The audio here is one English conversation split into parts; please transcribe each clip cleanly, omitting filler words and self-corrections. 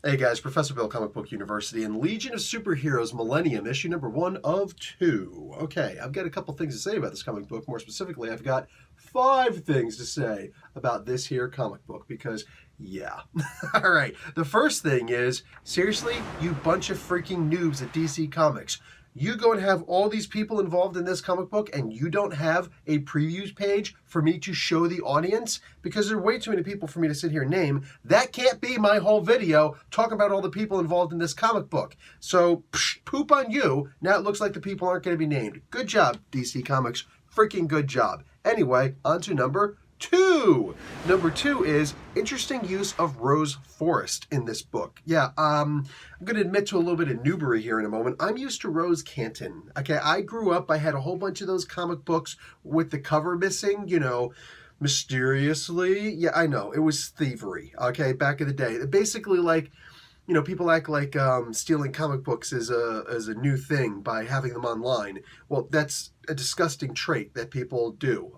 Hey guys, Professor Bill, Comic Book University, and Legion of Superheroes Millennium, issue number 1 of 2. Okay, I've got a couple things to say about this comic book. More specifically, I've got 5 things to say about this here comic book because, yeah. All right, the first thing is, seriously, you bunch of freaking noobs at DC Comics. You go and have all these people involved in this comic book and you don't have a previews page for me to show the audience because there are way too many people for me to sit here and name. That can't be my whole video talking about all the people involved in this comic book. So, poop on you. Now it looks like the people aren't going to be named. Good job, DC Comics. Freaking good job. Anyway, on to number 2. Number 2 is interesting use of Rose Forest in this book. Yeah, I'm going to admit to a little bit of noobery here in a moment. I'm used to Rose Canton. Okay, I grew up, I had a whole bunch of those comic books with the cover missing, mysteriously. Yeah, I know, it was thievery, okay, back in the day. Basically, like, people act like stealing comic books is a new thing by having them online. Well, that's a disgusting trait that people do.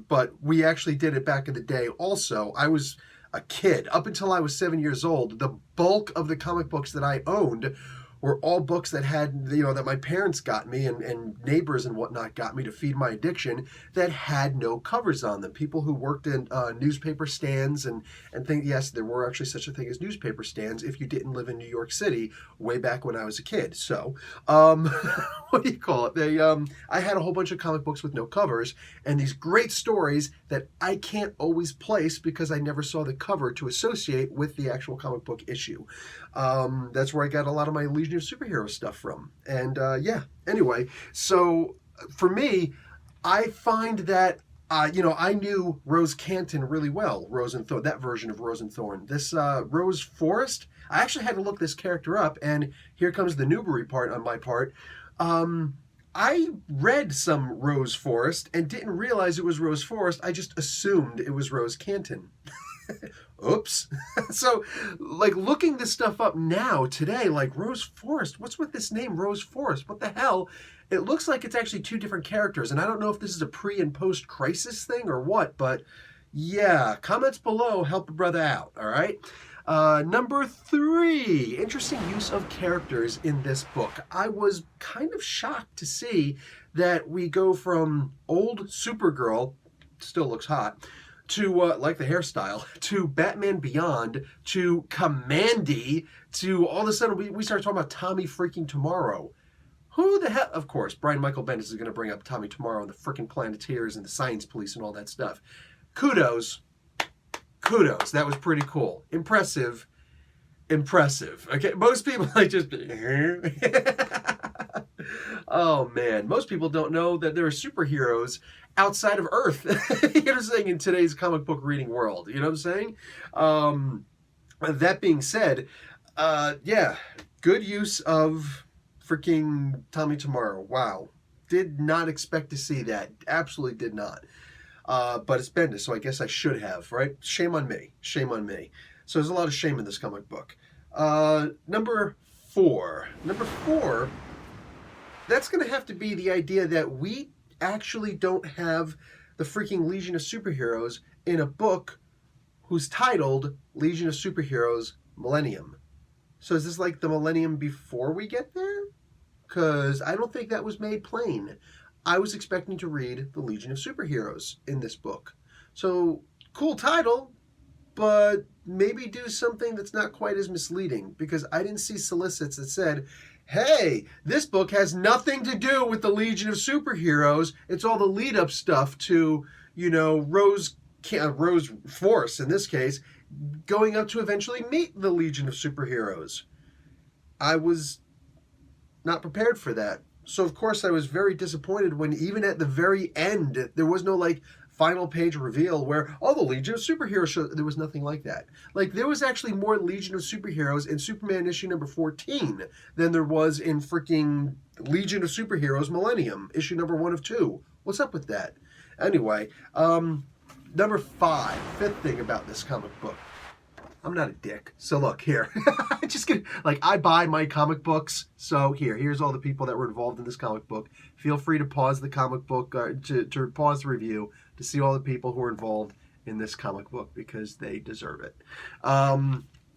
But we actually did it back in the day also. I was a kid. Up until I was 7 years old, the bulk of the comic books that I owned were all books that had, that my parents got me and neighbors and whatnot got me to feed my addiction that had no covers on them. People who worked in newspaper stands and think, yes, there were actually such a thing as newspaper stands if you didn't live in New York City way back when I was a kid. So, what do you call it? I had a whole bunch of comic books with no covers and these great stories that I can't always place because I never saw the cover to associate with the actual comic book issue. That's where I got a lot of my Legion of Superhero stuff from. And anyway, so for me, I find that I knew Rose Canton really well, Rose and Thorn, that version of Rose and Thorn. This Rose Forest, I actually had to look this character up, and here comes the noobery part on my part. I read some Rose Forest and didn't realize it was Rose Forest. I just assumed it was Rose Canton. Oops. So, like, looking this stuff up now, today, like, Rose Forest, what's with this name, Rose Forest? What the hell? It looks like it's actually 2 different characters, and I don't know if this is a pre- and post-crisis thing or what, but yeah, comments below help a brother out, all right? Number 3, interesting use of characters in this book. I was kind of shocked to see that we go from old Supergirl, still looks hot, to, like the hairstyle, to Batman Beyond, to Commandy, to all of a sudden we start talking about Tommy freaking Tomorrow. Who the hell? Of course, Brian Michael Bendis is going to bring up Tommy Tomorrow and the freaking Planeteers and the Science Police and all that stuff. Kudos. That was pretty cool. Impressive. Okay, most people like just... Oh man, most people don't know that there are superheroes outside of Earth. You know what I'm saying? In today's comic book reading world, you know what I'm saying? That being said, yeah, good use of freaking Tommy Tomorrow. Wow, did not expect to see that. Absolutely did not. But it's Bendis, so I guess I should have, right? Shame on me. So there's a lot of shame in this comic book. Number 4. That's going to have to be the idea that we actually don't have the freaking Legion of Superheroes in a book who's titled Legion of Superheroes Millennium. So is this like the Millennium before we get there? Because I don't think that was made plain. I was expecting to read the Legion of Superheroes in this book. So, cool title, but maybe do something that's not quite as misleading, because I didn't see solicits that said, hey, this book has nothing to do with the Legion of Superheroes. It's all the lead-up stuff to, Rose Force, in this case, going up to eventually meet the Legion of Superheroes. I was not prepared for that. So, of course, I was very disappointed when even at the very end, there was no, final page reveal where, the Legion of Superheroes show. There was nothing like that. There was actually more Legion of Superheroes in Superman issue number 14 than there was in freaking Legion of Superheroes Millennium, issue number 1 of 2. What's up with that? Anyway, number 5, fifth thing about this comic book. I'm not a dick. So look, here. Just kidding. I buy my comic books. So here's all the people that were involved in this comic book. Feel free to pause the comic book, to pause the review to see all the people who are involved in this comic book because they deserve it.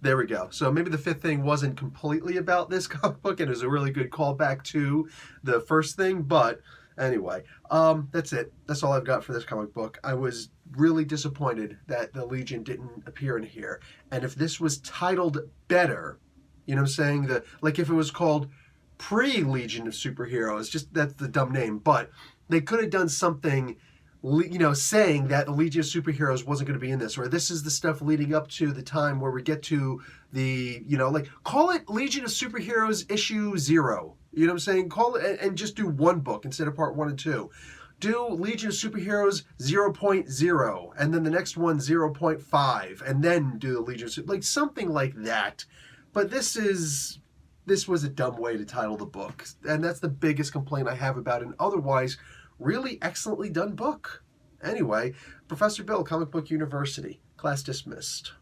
There we go. So maybe the fifth thing wasn't completely about this comic book, and it was a really good callback to the first thing. But anyway, that's it. That's all I've got for this comic book. I was really disappointed that the Legion didn't appear in here. And if this was titled better, you know what I'm saying? Like if it was called Pre-Legion of Superheroes, just that's the dumb name. But they could have done something, you know, saying that the Legion of Superheroes wasn't going to be in this, or this is the stuff leading up to the time where we get to the, you know, like call it Legion of Superheroes issue 0. You know what I'm saying? Call it and just do one book instead of part 1 and 2. Do Legion of Superheroes 0.0, and then the next one 0.5, and then do the Legion of like something like that. But this was a dumb way to title the book, and that's the biggest complaint I have about an otherwise really excellently done book. Anyway, Professor Bill, Comic Book University. Class dismissed.